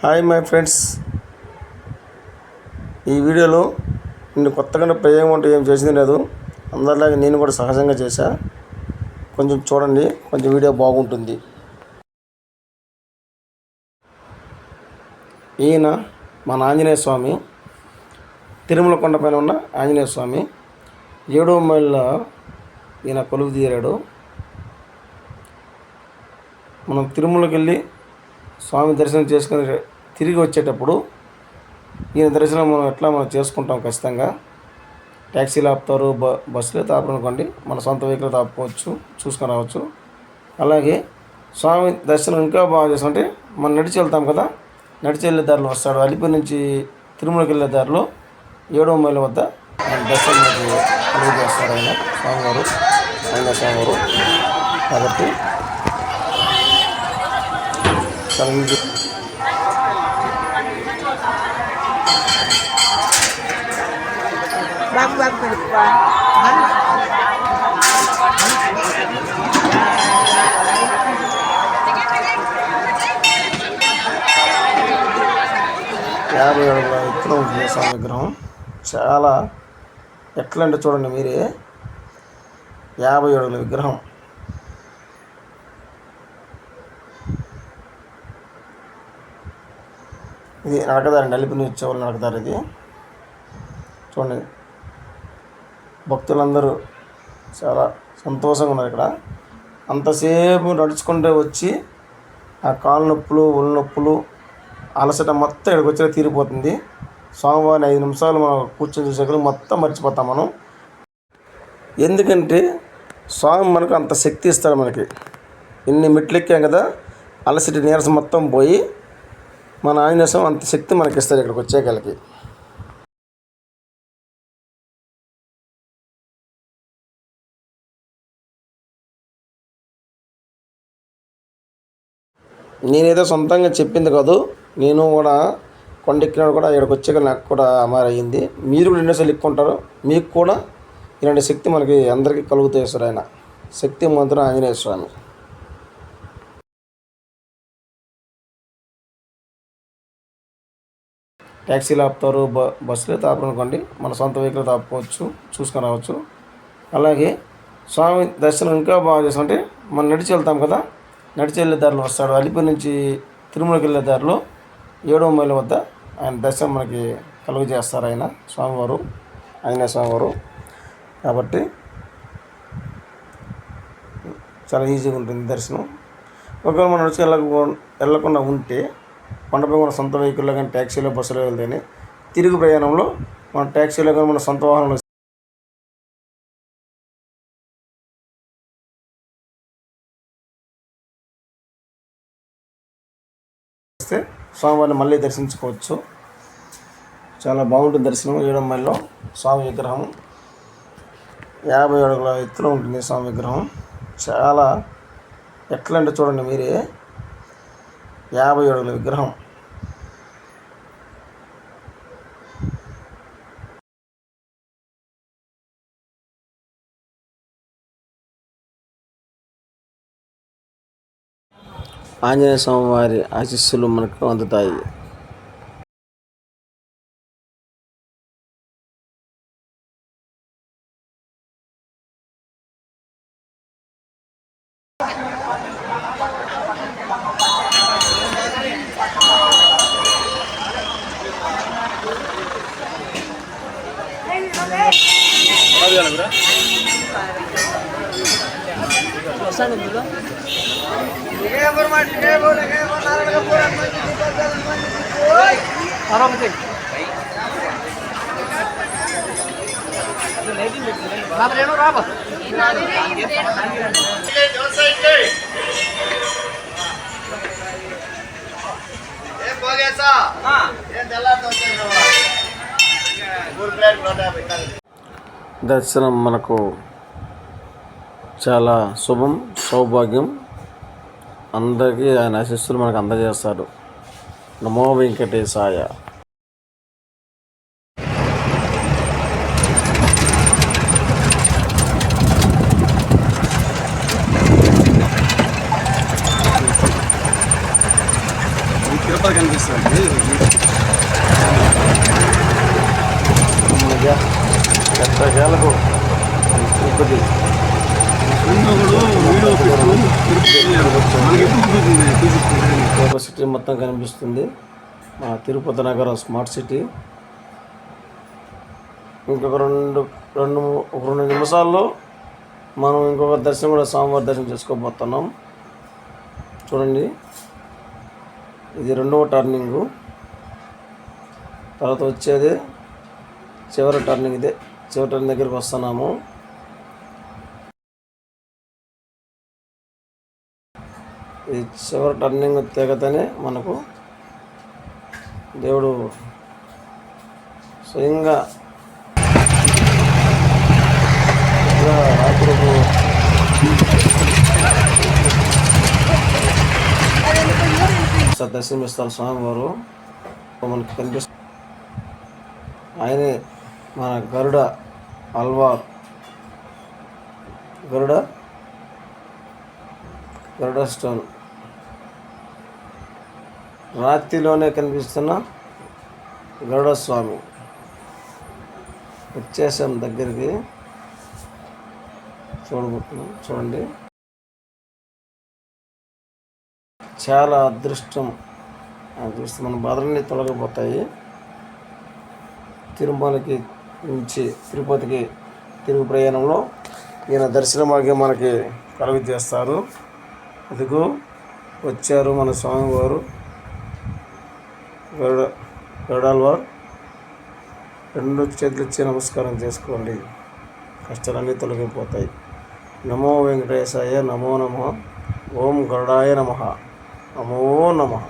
Hi my friends, ఈ వీడియోలో నేను కొత్తగా ప్రయోగం అంటూ ఏం చేసింది లేదు. అందరిలాగే నేను కూడా సహజంగా చేశా. కొంచెం చూడండి, కొంచెం వీడియో బాగుంటుంది. ఈయన మన ఆంజనేయ స్వామి, తిరుమల కొండపైన ఉన్న ఆంజనేయ స్వామి 7వ మైల్లో ఈయన కొలువు తీరాడు. మనం తిరుమలకి వెళ్ళి స్వామి దర్శనం చేసుకుని తిరిగి వచ్చేటప్పుడు ఈయన దర్శనం మనం చేసుకుంటాం. ఖచ్చితంగా ట్యాక్సీలు ఆపుతారు, బస్సులు అయితే ఆపరనుకోండి, మన సొంత వెహికల్ ఆపుకోవచ్చు, చూసుకొని రావచ్చు. అలాగే స్వామి దర్శనం ఇంకా బాగా చేసుకుంటే మనం నడిచి వెళ్తాం కదా, నడిచి వెళ్ళే దారిలో వస్తాడు. అలిపిరి నుంచి తిరుమలకి వెళ్ళే దారిలో 7వ మైలు వద్ద ఆయన దర్శనం కలుగు చేస్తారు. ఆయన స్వామివారు, ఆయన స్వామివారు. కాబట్టి చాలా ఈజీ. యాభై అడుగుల ఎత్తున ఉంటుంది స్వామి విగ్రహం. చాలా ఎట్లా అంటే చూడండి మీరే, 50 అడుగుల విగ్రహం. ఇది నడకదారండి, అలిపిరి నుంచి వచ్చేవాళ్ళు నడకదారు. ఇది చూడండి, భక్తులందరూ చాలా సంతోషంగా ఉన్నారు. ఇక్కడ అంతసేపు నడుచుకుంటే వచ్చి ఆ కాళ్ళ నొప్పులు, ఒళ్ళు నొప్పులు, అలసట మొత్తం ఇక్కడికి వచ్చినా తీరిపోతుంది. స్వామివారిని 5 నిమిషాలు మనం కూర్చొని చూసేకలు మొత్తం మర్చిపోతాం మనం. ఎందుకంటే స్వామి మనకు అంత శక్తి ఇస్తాడు. మనకి ఇన్ని మెట్లు ఎక్కాం కదా, అలసట నీరసం మొత్తం పోయి మన ఆంజనేయ స్వామి అంత శక్తి మనకి ఇస్తారు ఇక్కడికి వచ్చేకలకి. నేనేదో సొంతంగా చెప్పింది కాదు, నేను కూడా కొండెక్కినాడు కూడా ఇక్కడికి వచ్చాక నాకు కూడా అయింది. మీరు కూడా ఎన్నోసార్లు ఎక్కుంటారు, మీకు కూడా ఇలాంటి శక్తి మనకి అందరికీ కలుగుతాయి సార్. ఆయన శక్తి మంత్రం ఆంజనేయ స్వామి. ట్యాక్సీలు ఆపుతారు, బస్సులు అయితే ఆపరనుకోండి, మన సొంత వెహికల్ ఆపుకోవచ్చు, చూసుకొని రావచ్చు. అలాగే స్వామి దర్శనం ఇంకా బాగా చేసుకుంటే మనం నడిచి వెళ్తాం కదా, నడిచి వెళ్ళే దారిలో వస్తాడు. అలిపిరి నుంచి తిరుమలకి వెళ్ళే దారిలో 7వ మైలు వద్ద ఆయన దర్శనం మనకి కలుగు చేస్తారు. ఆయన స్వామివారు, ఆంజనేయ స్వామివారు. కాబట్టి చాలా ఈజీగా ఉంటుంది దర్శనం. ఒకవేళ మనం నడిచి వెళ్ళకుండా ఉంటే కొండపై మన సొంత వెహికల్లో కానీ ట్యాక్సీలో, బస్సులో వెళ్తేనే తిరుగు ప్రయాణంలో మన ట్యాక్సీలో కానీ మన సొంత వాహనంలో వస్తే స్వామివారిని మళ్ళీ దర్శించుకోవచ్చు. చాలా బాగుంటుంది దర్శనం. 7వ మైల్లో స్వామి విగ్రహం 50 అడుగుల ఎత్తులో ఉంటుంది స్వామి విగ్రహం. చాలా ఎట్లా అంటే చూడండి మీరే, 50 అడుగుల విగ్రహం. ఆంజనేయ స్వామి వారి ఆశీస్సులు మనకు అందుతాయి. దర్శనం మనకు చాలా శుభం, సౌభాగ్యం. అందరికీ ఆయన ఆశీస్సులు మనకు అందజేస్తాడు. నమో వెంకటేశాయ. తిరుపతి కనిపిస్తుంది. ఎట్టకేలకు తిరుపతి సిటీ మొత్తం కనిపిస్తుంది. మా తిరుపతి నగరం స్మార్ట్ సిటీ. ఇంకొక రెండు నిమిషాల్లో మనం ఇంకొక దర్శనం కూడా స్వామివారి దర్శనం చేసుకోబోతున్నాం. చూడండి, ఇది 2వ టర్నింగు. తర్వాత వచ్చేది చివరి టర్నింగ్. ఇదే చివరి టర్నింగ్ దగ్గరికి వస్తున్నాము. ఈ చివరి టర్నింగ్ తెగతనే మనకు దేవుడు స్వయంగా రాత్రులకు దర్శనమిస్తారు స్వామివారు. మనకి కనిపిస్తుంది. ఆయనే మన గరుడ ఆళ్వార్, గరుడ స్టోన్. రాత్రిలోనే కనిపిస్తున్న గరుడ స్వామి. వచ్చేసాం దగ్గరికి. చూడబోతున్నాం. చూడండి, చాలా అదృష్టం. మన బాధలన్నీ తొలగిపోతాయి. తిరుమలకి నుంచి తిరుపతికి తిరుగు ప్రయాణంలో ఈయన దర్శన భాగ్యం మనకి కలుగు చేస్తారు. ఇదిగో వచ్చారు మన స్వామివారు గరుడాళ్వార్. 2 చేతులు ఇచ్చి నమస్కారం చేసుకోండి, కష్టాలన్నీ తొలగిపోతాయి. నమో వెంకటేశాయ, నమో నమః. ఓం గరుడాయ నమః. నమో నమః.